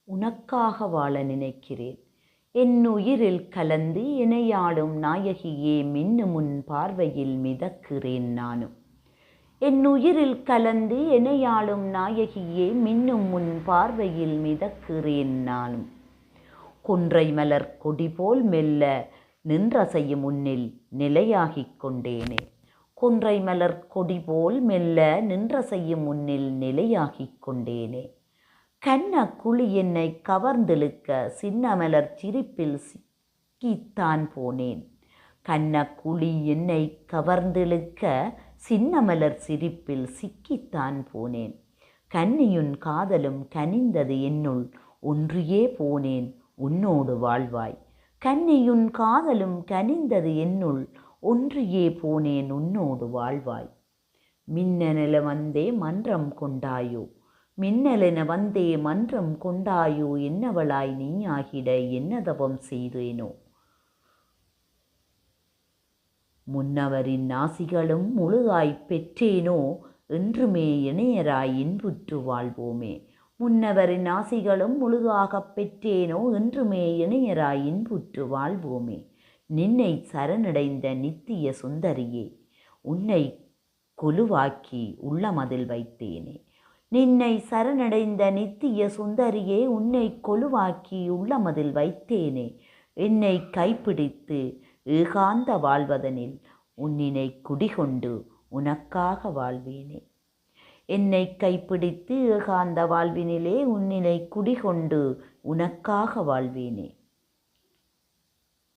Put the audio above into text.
உனக்காக வாழ நினைக்கிறேன். என் உயிரில் கலந்து இணையாடும் நாயகியே மின்னும் உன் பார்வையில் மிதக்கிறேன் நானும். என் உயிரில் கலந்து இணையாடும் நாயகியே மின்னும் உன் பார்வையில் மிதக்கிறேன் நானும். கொன்றை மலர் கொடி போல் மெல்ல நின்றசையும் முன்னில் நிலையாகிக் கொண்டேனே. கொன்றை மலர் கொடி போல் மெல்ல நின்றசையும் முன்னில் நிலையாகிக் கொண்டேனே. கண்ண குழி என்னை கவர்ந்தெழுக்க சின்ன மலர் சிரிப்பில் சிக்கித்தான் போனேன். கண்ண குழி என்னை கவர்ந்தெழுக்க சின்ன மலர் சிரிப்பில் சிக்கித்தான் போனேன். கன்னியுன் காதலும் கனிந்தது என்னுள் ஒன்றியே போனேன் உன்னோடு வாழ்வாய். கன்னியுன் காதலும் கனிந்தது என்னுள் ஒன்றியே போனேன் உன்னோடு வாழ்வாய். மின்னலென வந்தே மன்றம் கொண்டாயோ, மின்னலென வந்தே மன்றம் கொண்டாயோ, என்னவளாய் நீயாகிட என்ன தவம் செய்தேனோ. முன்னவரின் ஆசிகளும் முழுதாய் பெற்றேனோ, என்றுமே இணையராய் இன்புற்று வாழ்வோமே. முன்னவரின் ஆசிகளும் முழுதாகப் பெற்றேனோ, என்றுமே இணையராய் இன்புற்று வாழ்வோமே. நின்னை சரணடைந்த நித்திய சுந்தரியே, உன்னை கொலுவாக்கி உள்ளமதில் வைத்தேனே. நின்னை சரணடைந்த நித்திய சுந்தரியே, உன்னை கொலுவாக்கி உள்ளமதில் வைத்தேனே. என்னை கைப்பிடித்து ஏகாந்த வாழ்வதனில் உன்னினை குடிகொண்டு உனக்காக வாழ்வேனே. என்னை கைப்பிடித்து ஏகாந்த வாழ்வினிலே உன்னினை குடிகொண்டு உனக்காக வாழ்வேனே.